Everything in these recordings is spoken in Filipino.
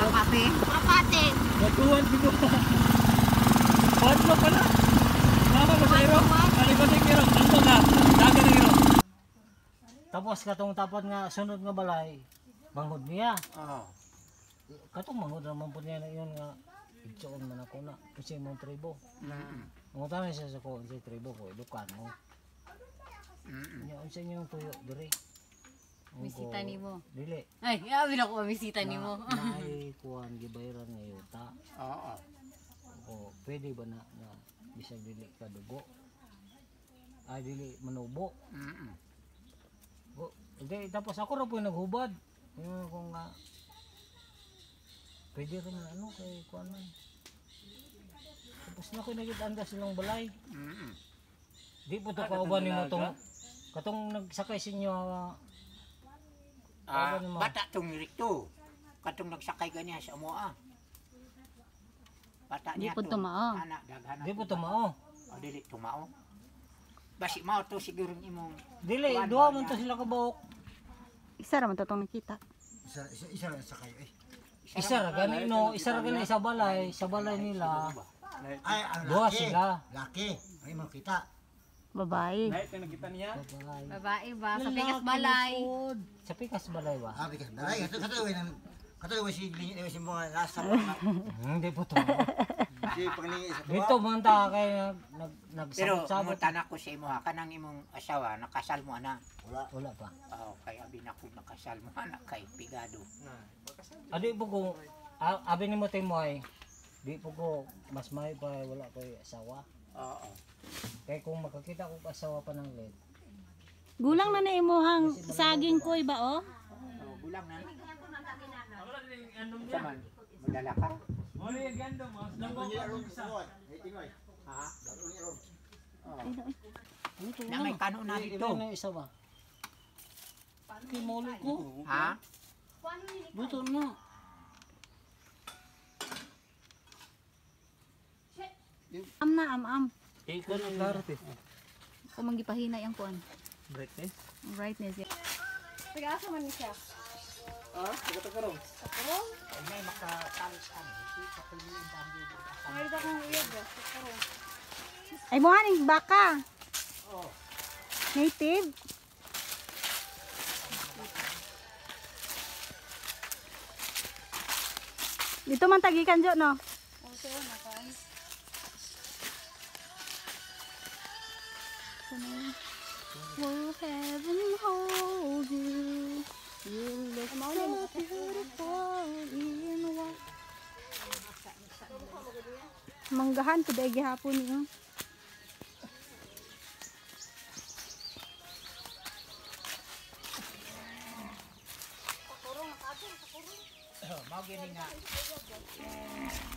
Makati. Makati. Baguhan dito. Badlo pala. Mama ko sa iro. Alikod ng iro. Ando na. Dagan ng iro. Tapos katong tapat nga sunod nga balay. Manghod niya. Oo. Katong manghod naman po niya na yun nga. Igsoon man ako na. Kasi mong tribo. Ang utama siya sa ko. Sa tribo ko. Ilukan mo. Yan sa inyong tuyo. Dire. Bisita ni mo. Dili. Ay, yabi na ko bisita ni mo. Naay kuhan gibayran nga yuta. Oo. O pwede ba na bisag dili ka dugo? Ay dili manubo. O okay, tapos ako ra po yung naghubad. Yung kung nga pwede rin na ano kay kuhan man. Tapos na ko nagitanda silang balay. Di po to kauban nimo tong katong nagsakay sa inyo Bata tong nirito. Katong nagsakay ganiya sa amoa. Bata Di niya po to. tumao. Anak daghan. di po tumao. O dili tumao. Basi mao to siguro imong Dili duha man to sila ka buhok. Isa ra man to tong nakita. Isa lang sa kayo eh. Isa ra gani no, isa ra gani sa balay nila. Ay, ang Duha laki. sila. Laki. Ay, mo kita. Babae. Babae. Babae ba? Sa Pikas Balay. Sa Pikas Balay ba? Ah, bikas balay. Katuloy si mga lasa. Hindi po to. Si panglingi sa Dito man ta kay Pero nagsabot-sabot. mutan ako sa imo ha kanang imong asawa nakasal mo ana. Wala pa. Kay abi na ko nakasal mo ana kay pigado. Adi po ko abi ni mo timoy. Di po ko mas may pa wala ko asawa. Oo. Kay kung makakita ko asawa pa ng led. Gulang na na imuhang saging koy ba oh? Gulang na. Saman, madala ka. Ha? Na may kano na dito. Ito na isa ba? Kay molo ko. Ha? Buto na. Am. Ikaw na klaro te. Kung manggipahina yung kuan. Brightness. Brightness. Tagasa man ni siya. May makatalis ano. Hindi ka piliin ba ang bibig. Ay, ito kong uyab ba? Sakaro. Ay mo haning baka. Oh. Native. Dito man tagikan jo no. Ito, nakaan. Will heaven hold you? You look so beautiful in white. Manggahan ko dahil gihapon niyo. Mao gini nga.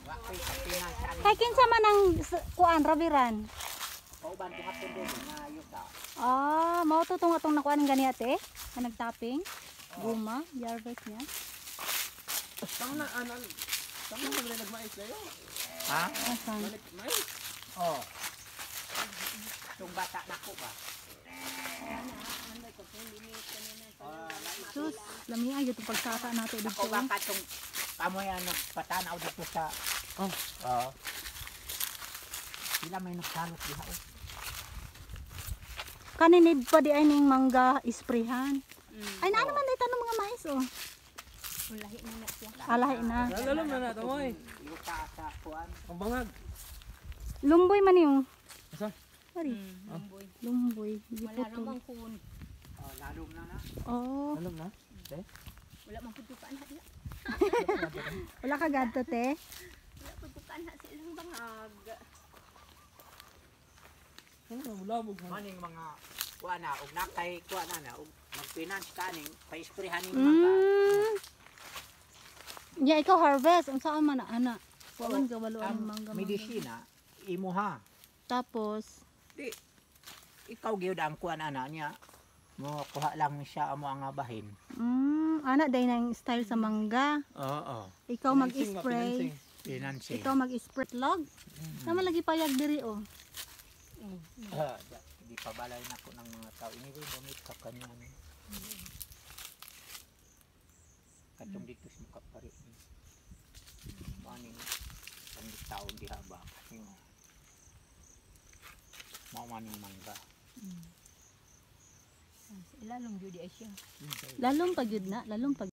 Wa ko'y kapinan sa Kay kinsa man ang kuan rabiran? kauban ko hapon din na yuta. Ah, mao to tong atong nakuan ng gani ate, na nagtapping. Guma, harvest niya. Ha? Asan? Oh. Tung bata nako ba? Sus, lami ay yung pagsaka nato dito. Ako ba katong kamoy ano patanaw dito sa Oo. Sila may nagsalot diha oh. Kaninid pa di ay ning mangga isprehan. Ay na naman dito ng mga mais oh. Lahi na na siya. Alahi na. Lalom na na tamoy. Yuta sa kuan. Ang bangag. Lumboy man yung. Asa? Sorry. Lumboy. Lumboy. Wala Giputol. namang kun. Oh, lalom na na. Oh, Lalom na. Wala man puto ka na. wala ka gadto te. Wala puto ka na sa ilang bangag. Labog man. Maning mga kuan na og nakay kuan na og mag-finance kaning pa-sprayhan ning mga. Yeah, ikaw harvest. Ang saan man na ana. Wawan Oh, gawaluan ang ng mangga. medisina imo ha. Tapos, Di ikaw gyud ang kuan ana niya. Mo kuha lang siya amo ang bahin. ana day nang style sa mangga. Oo. Ikaw mag-spray. Financing. Ikaw mag-spray log. Sama lagi payag diri oh. Di pabalay na ko ng mga tao. Ini rin bumit ka kanya. Katong dito sa mukapari. Maning ang tawag diha ba yung maning mangga. Ilalong jud ay siya. Lalong pag yun na, lalong pag